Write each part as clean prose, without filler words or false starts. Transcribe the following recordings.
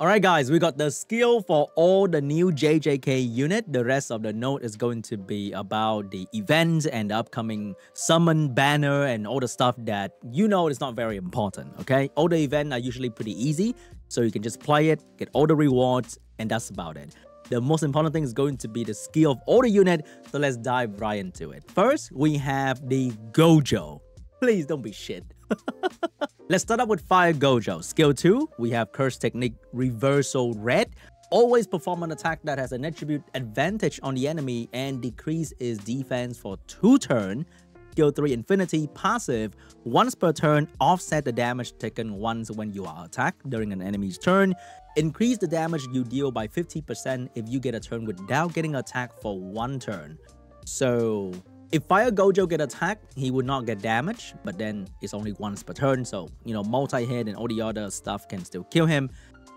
Alright guys, we got the skill for all the new JJK unit. The rest of the note is going to be about the events and the upcoming summon banner and all the stuff that you know is not very important, okay? All the events are usually pretty easy, so you can just play it, get all the rewards, and that's about it. The most important thing is going to be the skill of all the unit, so let's dive right into it. First, we have the Gojo. Please don't be shit. Let's start up with Fire Gojo. Skill 2, we have Curse Technique Reversal Red. Always perform an attack that has an attribute advantage on the enemy and decrease its defense for 2 turns. Skill 3, Infinity Passive. Once per turn, offset the damage taken once when you are attacked during an enemy's turn. Increase the damage you deal by 50% if you get a turn without getting attacked for 1 turn. So if Fire Gojo get attacked, he would not get damage, but then it's only once per turn, so, you know, multi-hit and all the other stuff can still kill him.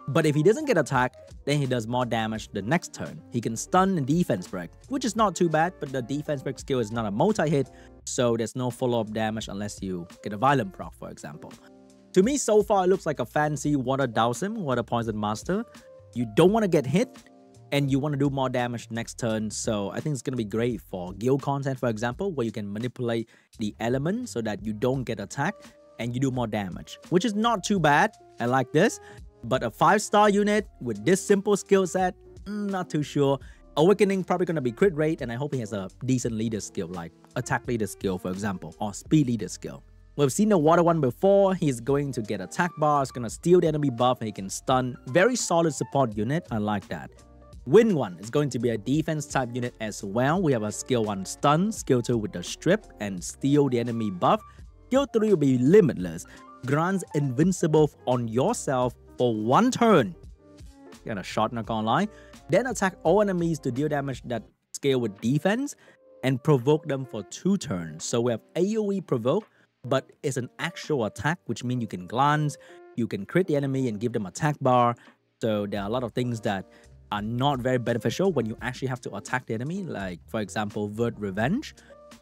But if he doesn't get attacked, then he does more damage the next turn. He can stun and defense break, which is not too bad, but the defense break skill is not a multi-hit, so there's no follow-up damage unless you get a violent proc, for example. To me, so far, it looks like a fancy Water Dowsim, Water Poison Master. You don't want to get hit, and you want to do more damage next turn, so I think it's going to be great for guild content, for example, where you can manipulate the element so that you don't get attacked and you do more damage, which is not too bad. I like this, but a 5-star unit with this simple skill set, not too sure. Awakening probably going to be crit rate, and I hope he has a decent leader skill like attack leader skill, for example, or speed leader skill. We've seen the water one before. He's going to get attack bar, it's going to steal the enemy buff, and he can stun. Very solid support unit, I like that. Wind 1 is going to be a defense type unit as well. We have a skill 1 stun, skill 2 with the strip and steal the enemy buff. Skill 3 will be limitless, grants invincible on yourself for 1 turn. Got a shot, not gonna lie. Then attack all enemies to deal damage that scale with defense and provoke them for 2 turns. So we have AoE provoke, but it's an actual attack, which means you can glance, you can crit the enemy and give them attack bar. So there are a lot of things that are not very beneficial when you actually have to attack the enemy, like for example Vert Revenge.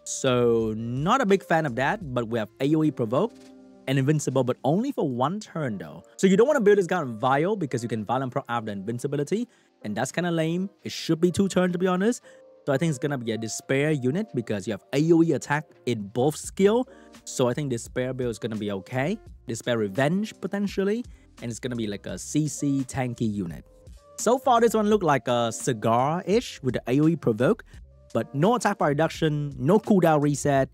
So not a big fan of that, but we have AoE Provoke and Invincible, but only for 1 turn though. So you don't want to build this guy on Vile because you can Violent Proc after Invincibility, and that's kind of lame. It should be 2 turns to be honest. So I think it's gonna be a Despair unit because you have AoE attack in both skill. So I think Despair build is gonna be okay. Despair Revenge potentially, and it's gonna be like a CC tanky unit. So far, this one looked like a Cigar-ish with the AoE Provoke, but no attack bar reduction, no cooldown reset,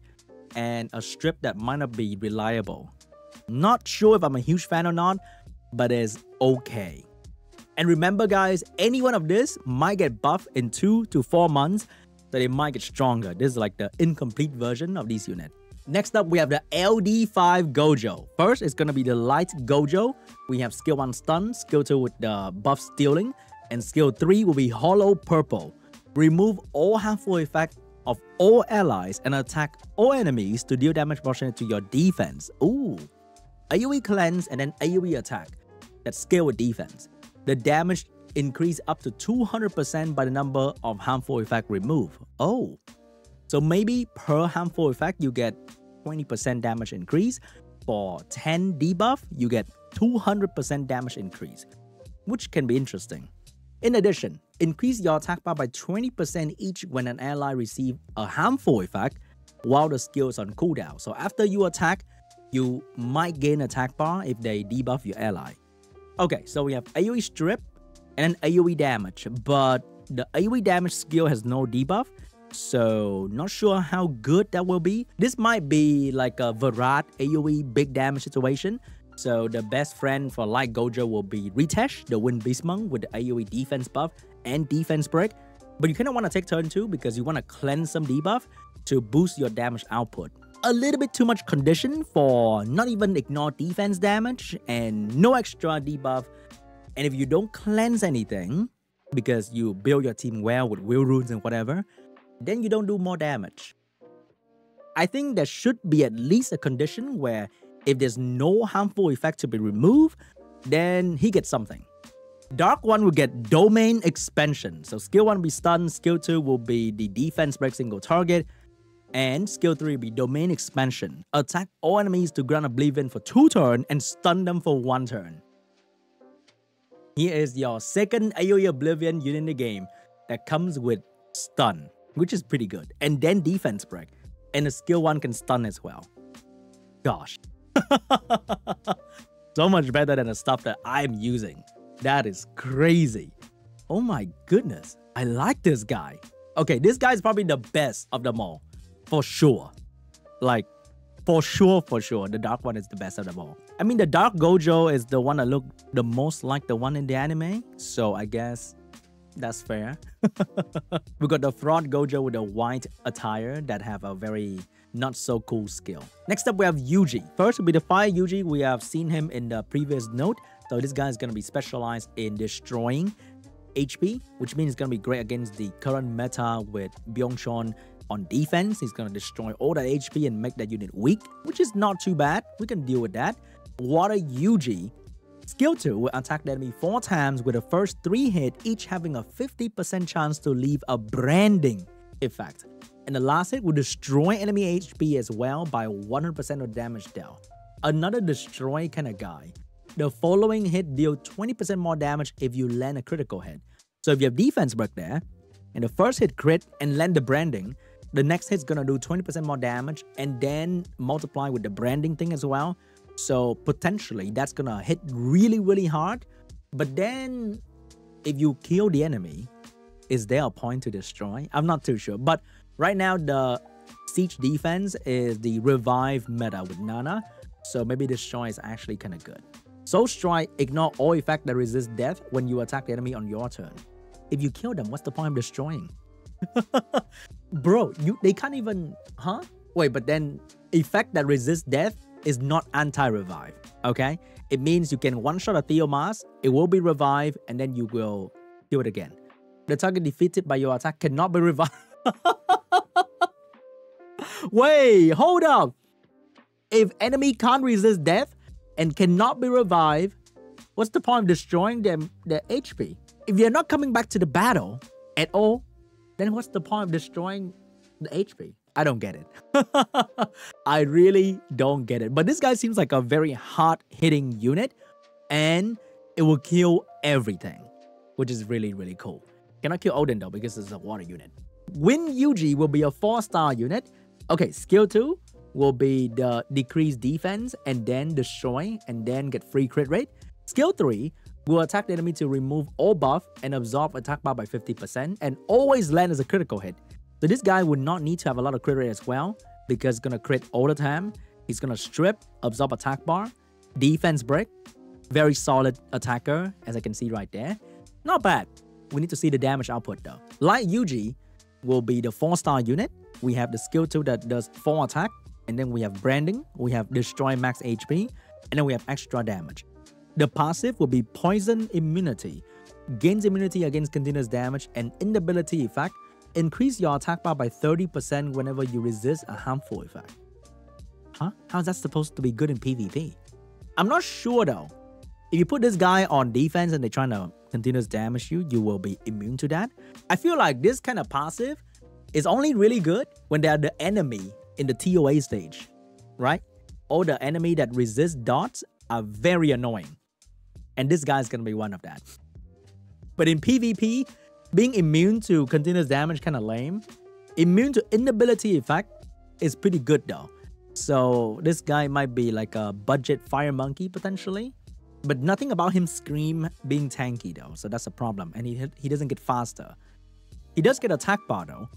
and a strip that might not be reliable. Not sure if I'm a huge fan or not, but it's okay. And remember guys, any one of this might get buffed in 2 to 4 months, so they might get stronger. This is like the incomplete version of this unit. Next up, we have the LD5 Gojo. First, it's going to be the Light Gojo. We have skill 1 stun, skill 2 with the buff stealing, and skill 3 will be Hollow Purple. Remove all harmful effect of all allies and attack all enemies to deal damage proportionate to your defense. Ooh. AoE cleanse and then AoE attack that scale with defense. The damage increase up to 200% by the number of harmful effect removed. Oh. So maybe per harmful effect, you get 20% damage increase. For 10 debuff, you get 200% damage increase, which can be interesting. In addition, increase your attack bar by 20% each when an ally receives a harmful effect while the skill is on cooldown. So after you attack, you might gain attack bar if they debuff your ally. Okay, so we have AoE strip and then AoE damage, but the AoE damage skill has no debuff. So not sure how good that will be. This might be like a Virat AoE big damage situation. So the best friend for Light Gojo will be Ritesh, the Wind Beast Monk with the AoE defense buff and defense break. But you kind of want to take turn 2 because you want to cleanse some debuff to boost your damage output. A little bit too much condition for not even ignore defense damage and no extra debuff. And if you don't cleanse anything because you build your team well with will runes and whatever, then you don't do more damage. I think there should be at least a condition where if there's no harmful effect to be removed, then he gets something. Dark 1 will get Domain Expansion. So skill 1 will be stun, skill 2 will be the defense break single target, and skill 3 will be Domain Expansion. Attack all enemies to grant Oblivion for 2 turns and stun them for 1 turn. Here is your second AoE Oblivion unit in the game that comes with stun, which is pretty good. And then defense break. And the skill 1 can stun as well. Gosh. So much better than the stuff that I'm using. That is crazy. Oh my goodness. I like this guy. Okay, this guy is probably the best of them all. For sure. Like, for sure, the dark one is the best of them all. I mean, the dark Gojo is the one that looked the most like the one in the anime. So I guess that's fair. We got the fraud Gojo with a white attire that have a very not so cool skill. Next up, we have Yuji. First will be the fire Yuji. We have seen him in the previous note. So this guy is going to be specialized in destroying HP, which means it's going to be great against the current meta with Byung-chun on defense. He's going to destroy all that HP and make that unit weak, which is not too bad. We can deal with that. Water Yuji. Skill 2 will attack the enemy 4 times with the first 3 hits, each having a 50% chance to leave a branding effect. And the last hit will destroy enemy HP as well by 100% of damage dealt. Another destroy kind of guy. The following hit deal 20% more damage if you land a critical hit. So if you have defense break there, and the first hit crit and land the branding, the next hit's gonna do 20% more damage and then multiply with the branding thing as well. So potentially that's gonna hit really hard. But then if you kill the enemy, is there a point to destroy? I'm not too sure. But right now the siege defense is the revive meta with Nana. So maybe destroy is actually kind of good. Soul Strike, ignore all effect that resist death when you attack the enemy on your turn. If you kill them, what's the point of destroying? Bro, they can't even... Huh? Wait, but then effect that resist death is not anti-revive, okay? It means you can one-shot a Theomas, it will be revived, and then you will kill it again. The target defeated by your attack cannot be revived. Wait, hold up. If enemy can't resist death and cannot be revived, what's the point of destroying them, their HP? If you're not coming back to the battle at all, then what's the point of destroying the HP? I don't get it. I really don't get it. But this guy seems like a very hard-hitting unit, and it will kill everything, which is really cool. Cannot kill Odin though, because it's a water unit. Win Yuji will be a 4-star unit. Okay, skill 2 will be the decreased defense and then destroy and then get free crit rate. Skill 3 will attack the enemy to remove all buff and absorb attack bar by 50% and always land as a critical hit. So this guy would not need to have a lot of crit rate as well because it's going to crit all the time. He's going to strip, absorb attack bar, defense break. Very solid attacker, as I can see right there. Not bad. We need to see the damage output though. Light Yuji will be the 4-star unit. We have the skill 2 that does 4 attack. And then we have branding. We have destroy max HP. And then we have extra damage. The passive will be poison immunity. Gains immunity against continuous damage and inability effect. Increase your attack bar by 30% whenever you resist a harmful effect. Huh? How's that supposed to be good in PvP? I'm not sure though. If you put this guy on defense and they're trying to continuous damage you, you will be immune to that. I feel like this kind of passive is only really good when they are the enemy in the TOA stage, right? All the enemy that resist dots are very annoying. And this guy is going to be one of that. But in PvP, being immune to continuous damage kind of lame. Immune to inability effect is pretty good though. So this guy might be like a budget fire monkey potentially. But nothing about him scream being tanky though. So that's a problem. And he doesn't get faster. He does get attack bar though.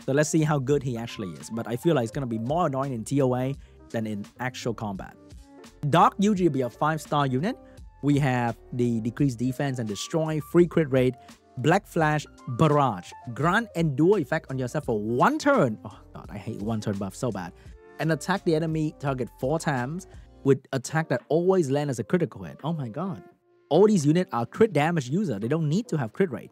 So let's see how good he actually is. But I feel like it's going to be more annoying in TOA than in actual combat. Dark Yuji will be a 5-star unit. We have the decreased defense and destroy, free crit rate, Black Flash, Barrage, grant endure effect on yourself for 1 turn. Oh god, I hate 1 turn buff so bad. And attack the enemy target 4 times with attack that always land as a critical hit. Oh my god. All these units are crit damage user. They don't need to have crit rate.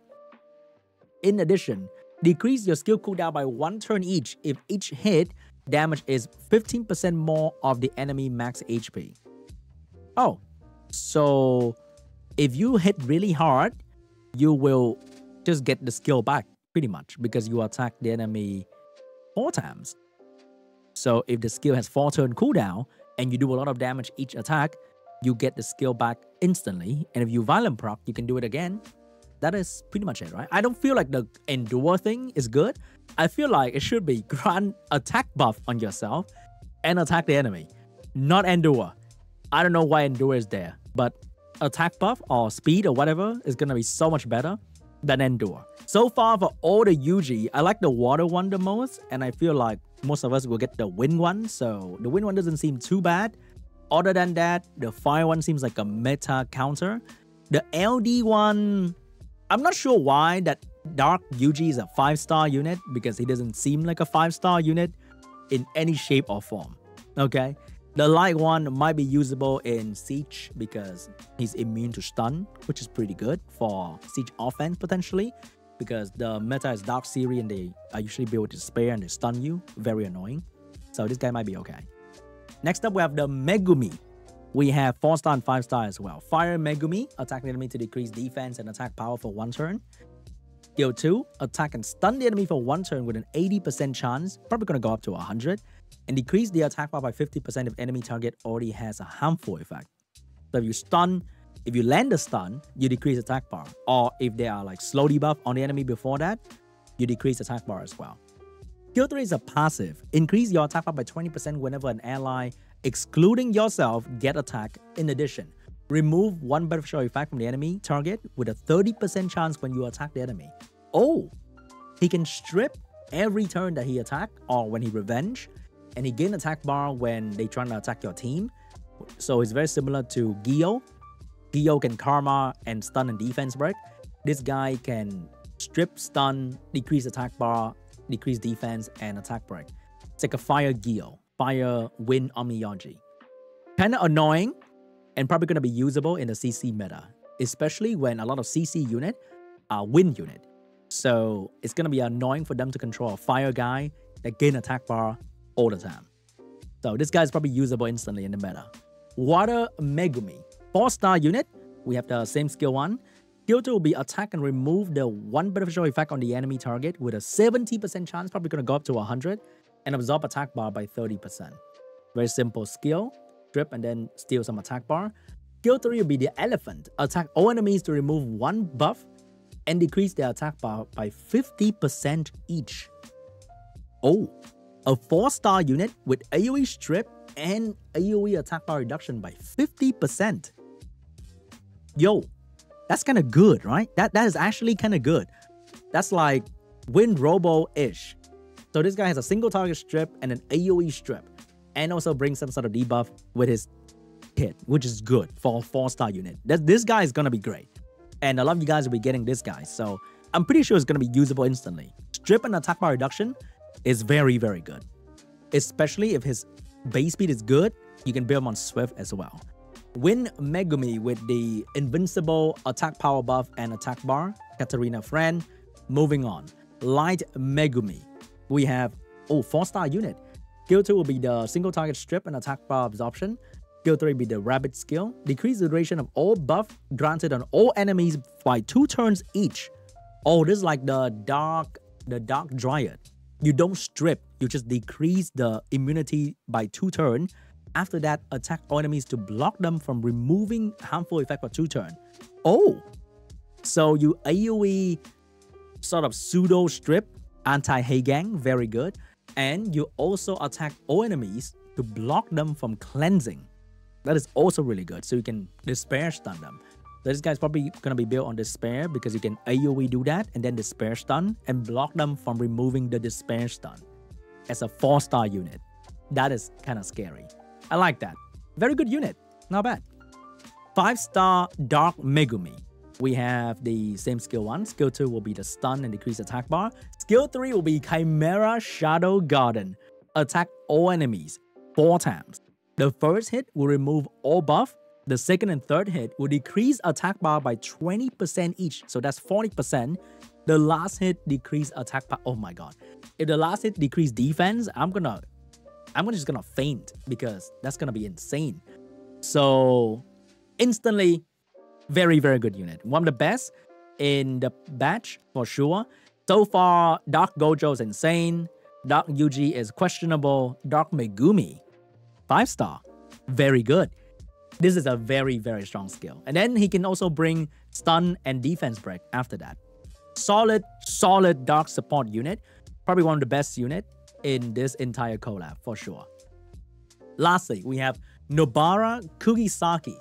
In addition, decrease your skill cooldown by 1 turn each if each hit damage is 15% more of the enemy max HP. Oh, so if you hit really hard, you will just get the skill back pretty much because you attack the enemy 4 times. So if the skill has 4 turn cooldown and you do a lot of damage each attack, you get the skill back instantly. And if you violent proc, you can do it again. That is pretty much it, right? I don't feel like the endure thing is good. I feel like it should be grant attack buff on yourself and attack the enemy, not endure. I don't know why endure is there, but attack buff or speed or whatever is gonna be so much better than endure. So far for all the UG, I like the water one the most, and I feel like most of us will get the wind one, so the wind one doesn't seem too bad. Other than that, the fire one seems like a meta counter. The LD one, I'm not sure why that Dark UG is a 5-star unit, because he doesn't seem like a 5-star unit in any shape or form. Okay, the light one might be usable in Siege because he's immune to stun, which is pretty good for Siege offense potentially, because the meta is Dark Series and they are usually built to spare and they stun you. Very annoying. So this guy might be okay. Next up, we have the Megumi. We have 4-star and 5-star as well. Fire Megumi, attack the enemy to decrease defense and attack power for 1 turn. Skill 2, attack and stun the enemy for 1 turn with an 80% chance, probably going to go up to 100, and decrease the attack power by 50% if enemy target already has a harmful effect. So if you land a stun, you decrease attack bar, or if they are like slow debuff on the enemy before that, you decrease attack bar as well. Skill 3 is a passive. Increase your attack bar by 20% whenever an ally, excluding yourself, get attacked. In addition, remove 1 beneficial effect from the enemy target with a 30% chance when you attack the enemy. Oh, he can strip every turn that he attack or when he revenge, and he gain attack bar when they try to attack your team. So it's very similar to Gio. Gio can karma and stun and defense break. This guy can strip, stun, decrease attack bar, decrease defense, and attack break. It's like a fire Gio, fire wind Omiyaji. Kind of annoying and probably going to be usable in the CC meta, especially when a lot of CC unit are wind unit. So it's going to be annoying for them to control a fire guy that gain attack bar all the time. So this guy is probably usable instantly in the meta. Water Megumi, 4-star unit. We have the same skill 1. Skill 2 will be attack and remove the 1 beneficial effect on the enemy target with a 70% chance, probably going to go up to 100, and absorb attack bar by 30%. Very simple skill. Strip and then steal some attack bar. Skill 3 will be the elephant. Attack all enemies to remove 1 buff and decrease their attack bar by 50% each. Oh, a 4-star unit with AoE strip and AoE attack bar reduction by 50%. Yo, that's kind of good, right? That is actually kind of good. That's like Wind Robo-ish. So this guy has a single target strip and an AoE strip, and also brings some sort of debuff with his hit, which is good for a 4-star unit. This guy is going to be great. And a lot of you guys will be getting this guy, so I'm pretty sure it's going to be usable instantly. Strip and attack bar reduction is very, very good. Especially if his base speed is good, you can build him on Swift as well. Wind Megumi with the invincible attack power buff and attack bar. Katarina friend. Moving on. Light Megumi. We have, 4-star unit. Skill 2 will be the single target strip and attack bar absorption. Skill 3 will be the rabbit skill. Decrease the duration of all buff granted on all enemies by 2 turns each. Oh, this is like the dark dryad. You don't strip, you just decrease the immunity by 2 turns. After that, attack all enemies to block them from removing harmful effect for 2 turns. Oh, so you AoE sort of pseudo strip, anti-Heigang, very good. And you also attack all enemies to block them from cleansing. That is also really good, so you can Despair stun them. So this guy's probably going to be built on Despair because you can AoE do that and then Despair stun and block them from removing the Despair stun. As a 4-star unit. That is kind of scary. I like that. Very good unit. Not bad. 5-star Dark Megumi. We have the same skill 1. Skill 2 will be the stun and decrease attack bar. Skill 3 will be Chimera Shadow Garden. Attack all enemies 4 times. The first hit will remove all buff. The second and third hit will decrease attack bar by 20% each. So that's 40%. The last hit decrease attack bar. Oh my god. If the last hit decrease defense, I'm just gonna faint because that's gonna be insane. So instantly, very, very good unit. One of the best in the batch for sure. So far, Dark Gojo is insane. Dark Yuji is questionable. Dark Megumi, 5-star, very good. This is a very, very strong skill. And then he can also bring stun and defense break after that. Solid dark support unit. Probably one of the best unit in this entire collab for sure. Lastly, we have Nobara Kugisaki.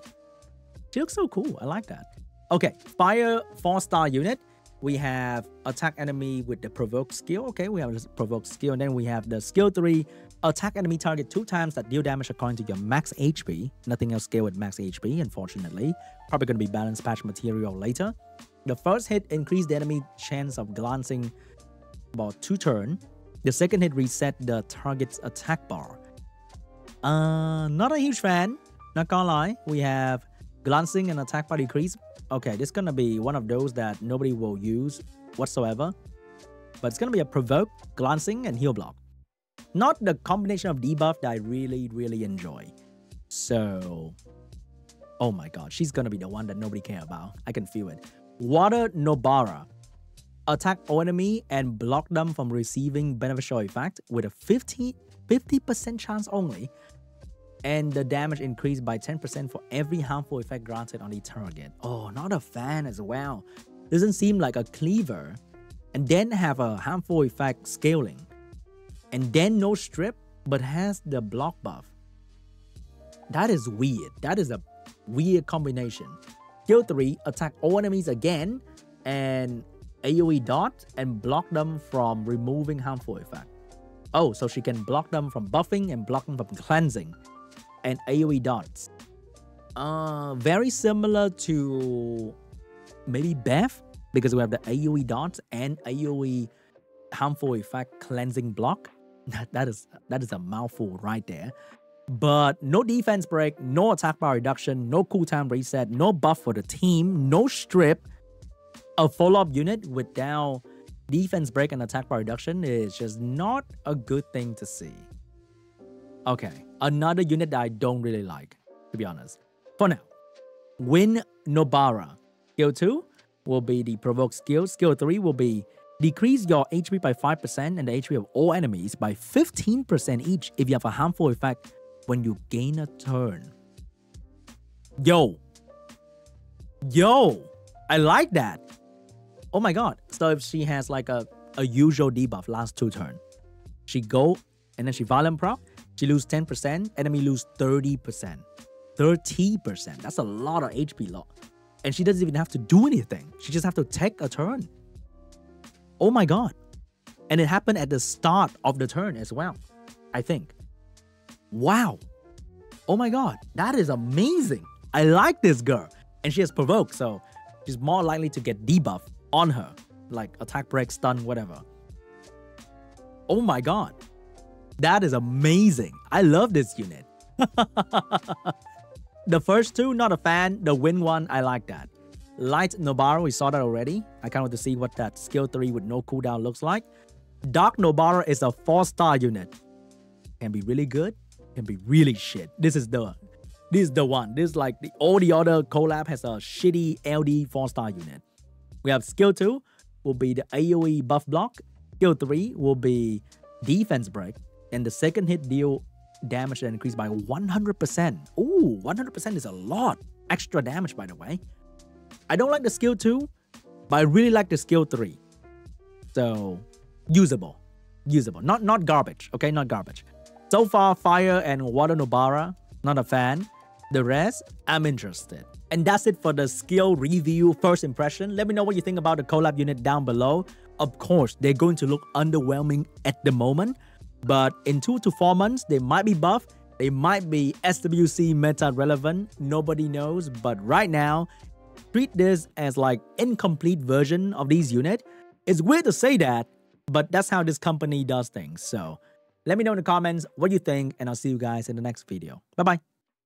She looks so cool. I like that. Okay, fire 4-star unit. We have attack enemy with the provoke skill. Okay, we have this provoke skill. And then we have the skill 3. Attack enemy target 2 times that deal damage according to your max HP. Nothing else scale with max HP, unfortunately. Probably going to be balanced patch material later. The first hit increase the enemy chance of glancing about 2 turns. The second hit reset the target's attack bar. Not a huge fan. Not gonna lie. We have glancing and attack bar decrease. Okay, this is gonna be one of those that nobody will use whatsoever. But it's gonna be a provoke, glancing, and heal block. Not the combination of debuff that I really enjoy. So, oh my god, she's gonna be the one that nobody care about. I can feel it. Water Nobara. Attack all enemy and block them from receiving beneficial effect with a 50% chance only. And the damage increased by 10% for every harmful effect granted on the target. Oh, not a fan as well. Doesn't seem like a cleaver. And then have a harmful effect scaling. And then no strip, but has the block buff. That is weird. That is a weird combination. Skill 3, attack all enemies again. And AoE dot and block them from removing harmful effect. Oh, so she can block them from buffing and block them from cleansing. And AoE dots. Very similar to maybe Beth, because we have the AoE dots and AoE harmful effect cleansing block. That is a mouthful right there. But no defense break, no attack bar reduction, no cooldown reset, no buff for the team, no strip. A follow-up unit without defense break and attack bar reduction is just not a good thing to see. Okay, another unit that I don't really like, to be honest. For now, Win Nobara. Skill 2 will be the provoke skill. Skill 3 will be decrease your HP by 5% and the HP of all enemies by 15% each if you have a harmful effect when you gain a turn. Yo, I like that. Oh my god. So if she has like a usual debuff last 2 turns, she go and then she Violent Proc, she lose 10%, enemy lose 30%. 30%. That's a lot of HP loss. And she doesn't even have to do anything. She just have to take a turn. Oh my god. And it happened at the start of the turn as well, I think. Wow. Oh my god. That is amazing. I like this girl. And she has provoke, so she's more likely to get debuff on her. Like attack break, stun, whatever. Oh my god. That is amazing. I love this unit. The first 2, not a fan. The Win one, I like that. Light Nobara, we saw that already. I can't wait to see what that skill 3 with no cooldown looks like. Dark Nobara is a 4-star unit. Can be really good, can be really shit. This is the one. This is like all the other collab has a shitty LD 4-star unit. We have skill 2 will be the AoE buff block. Skill 3 will be defense break. And the second hit deal damage that increased by 100%. Ooh, 100% is a lot. Extra damage, by the way. I don't like the skill 2, but I really like the skill 3. So, usable. Not garbage, okay? Not garbage. So far, Fire and Water Nobara, not a fan. The rest, I'm interested. And that's it for the skill review first impression. Let me know what you think about the collab unit down below. Of course, they're going to look underwhelming at the moment. But in 2 to 4 months, they might be buffed. They might be SWC meta relevant. Nobody knows. But right now, treat this as like incomplete version of these units. It's weird to say that, but that's how this company does things. So let me know in the comments what you think, and I'll see you guys in the next video. Bye-bye.